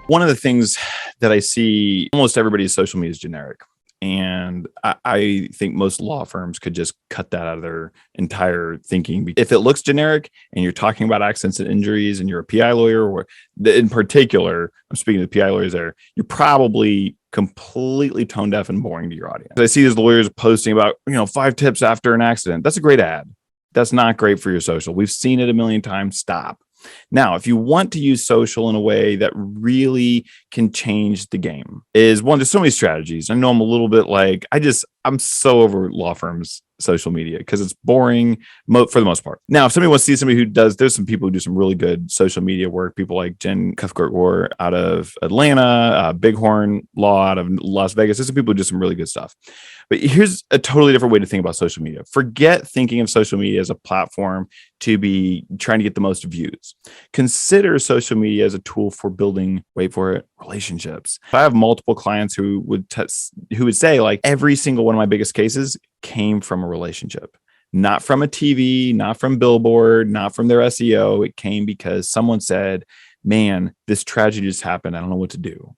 One of the things that I see, almost everybody's social media is generic. And I think most law firms could just cut that out of their entire thinking. If it looks generic and you're talking about accidents and injuries and you're a PI lawyer, or in particular, I'm speaking to the PI lawyers there, you're probably completely tone deaf and boring to your audience. I see these lawyers posting about, 5 tips after an accident. That's a great ad. That's not great for your social. We've seen it a million times. Stop. Now, if you want to use social in a way that really can change the game, there's so many strategies. I know I'm a little bit like, I'm so over law firms' social media because it's boring for the most part. Now, if somebody wants to see somebody there's some people who do some really good social media work. People like Jen Cuthbert out of Atlanta, Bighorn Law out of Las Vegas. There's some people who do some really good stuff. But here's a totally different way to think about social media. Forget thinking of social media as a platform to be trying to get the most views. Consider social media as a tool for building, wait for it, relationships. I have multiple clients who would say, like, every single one of my biggest cases came from a relationship. Not from a TV, not from Billboard, not from their SEO. It came because someone said, man, this tragedy just happened. I don't know what to do.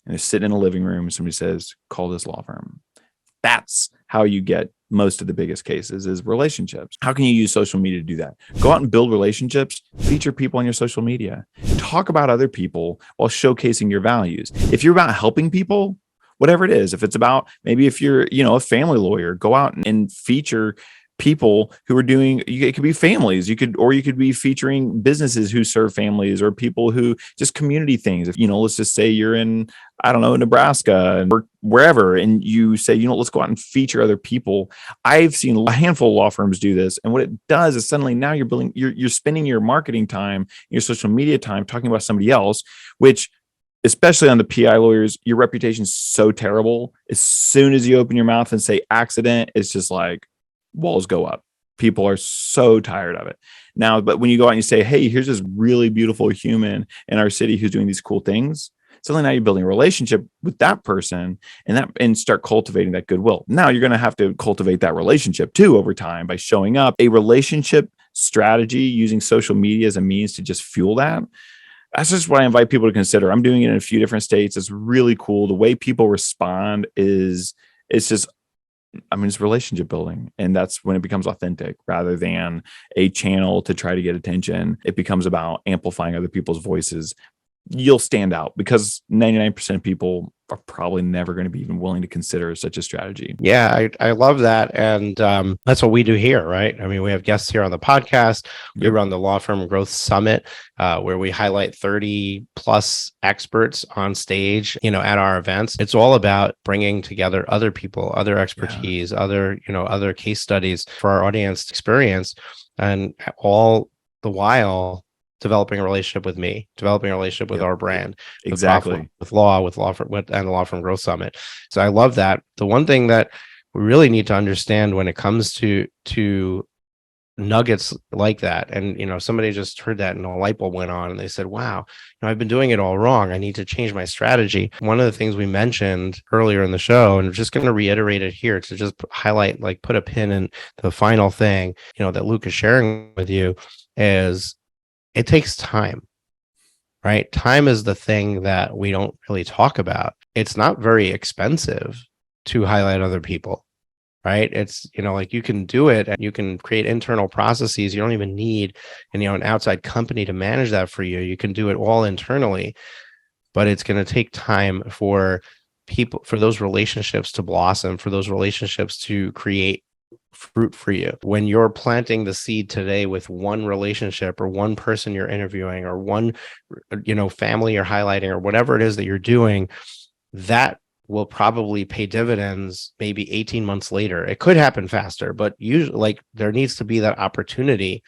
And they're sitting in a living room and somebody says, call this law firm. That's how you get most of the biggest cases, is relationships. How can you use social media to do that? Go out and build relationships, feature people on your social media, talk about other people while showcasing your values. If you're about helping people, whatever it is, if it's about, maybe if you're, a family lawyer, go out and feature people who are doing, it could be families, you could be featuring businesses who serve families, or people who just community things. If, let's just say you're in, I don't know, Nebraska or wherever, and you say, let's go out and feature other people. I've seen a handful of law firms do this. And what it does is suddenly now you're spending your marketing time, your social media time talking about somebody else, which, especially on the PI lawyers, your reputation is so terrible. As soon as you open your mouth and say accident, it's just like walls go up. People are so tired of it now. But when you go out and you say, hey, here's this really beautiful human in our city who's doing these cool things, suddenly now you're building a relationship with that person and start cultivating that goodwill. Now you're going to have to cultivate that relationship too over time by showing up. A relationship strategy using social media as a means to just fuel that. That's just what I invite people to consider. I'm doing it in a few different states. It's really cool. The way people respond it's relationship building. And that's when it becomes authentic rather than a channel to try to get attention. It becomes about amplifying other people's voices. You'll stand out because 99% of people are probably never going to be even willing to consider such a strategy. Yeah, I love that. And that's what we do here, right? I mean, we have guests here on the podcast. We run the Law Firm Growth Summit, where we highlight 30 plus experts on stage, at our events. It's all about bringing together other people, other expertise, other case studies for our audience to experience, and all the while developing a relationship with me, developing a relationship with our brand, exactly, with Law Firm and the Law Firm Growth Summit. So I love that. The one thing that we really need to understand when it comes to nuggets like that, and somebody just heard that and a light bulb went on, and they said, "Wow, I've been doing it all wrong. I need to change my strategy." One of the things we mentioned earlier in the show, and I'm just going to reiterate it here to just highlight, like put a pin in the final thing, that Luke is sharing with you, is it takes time, right? Time is the thing that we don't really talk about. It's not very expensive to highlight other people, right? It's, like you can do it and you can create internal processes. You don't even need, an outside company to manage that for you. You can do it all internally, but it's going to take time for those relationships to blossom, for those relationships to create fruit for you. When you're planting the seed today with one relationship or one person you're interviewing or one, family you're highlighting or whatever it is that you're doing, that will probably pay dividends maybe 18 months later. It could happen faster, but usually there needs to be that opportunity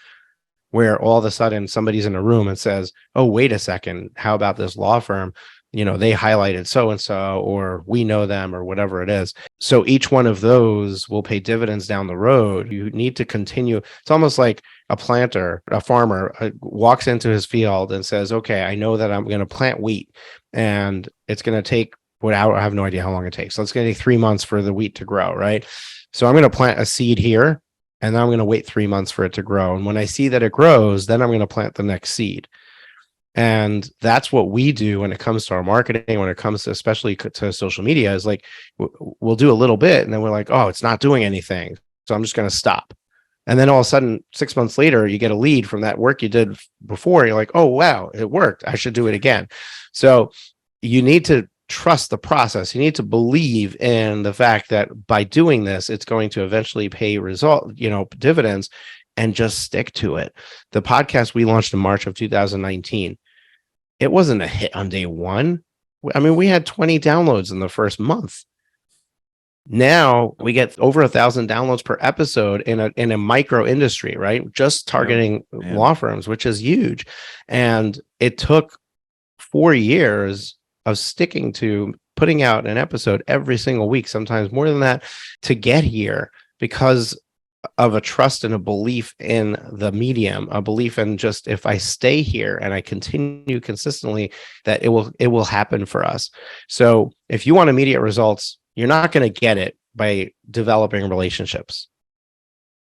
where all of a sudden somebody's in a room and says, oh, wait a second, how about this law firm? They highlighted so-and-so, or we know them, or whatever it is. So each one of those will pay dividends down the road. You need to continue. It's almost like a farmer walks into his field and says, okay, I know that I'm going to plant wheat and it's going to take, I have no idea how long it takes. So it's going to take 3 months for the wheat to grow, right? So I'm going to plant a seed here and then I'm going to wait 3 months for it to grow. And when I see that it grows, then I'm going to plant the next seed. And that's what we do when it comes to our marketing, when it comes to especially to social media, is like we'll do a little bit and then we're like, oh, it's not doing anything, so I'm just going to stop. And then all of a sudden 6 months later, you get a lead from that work you did before. You're like, oh, wow, it worked, I should do it again. So you need to trust the process. You need to believe in the fact that by doing this, it's going to eventually pay dividends, and just stick to it. The podcast we launched in March of 2019, it wasn't a hit on day one. I mean, we had 20 downloads in the first month. Now we get over 1,000 downloads per episode in a micro industry, right? Just targeting law firms, which is huge. And it took 4 years of sticking to putting out an episode every single week, sometimes more than that, to get here, because of a trust and a belief in the medium, a belief in just, if I stay here and I continue consistently, that it will happen for us. So if you want immediate results, you're not going to get it by developing relationships.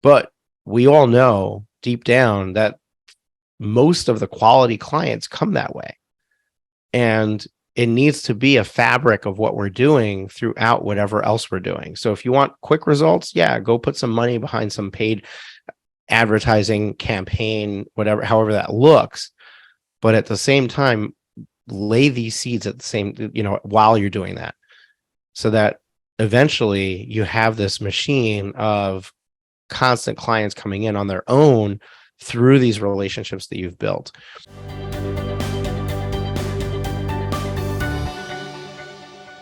But we all know deep down that most of the quality clients come that way. And it needs to be a fabric of what we're doing throughout whatever else we're doing. So if you want quick results, yeah, go put some money behind some paid advertising campaign, whatever, however that looks. But at the same time, lay these seeds at the same, while you're doing that, so that eventually you have this machine of constant clients coming in on their own through these relationships that you've built.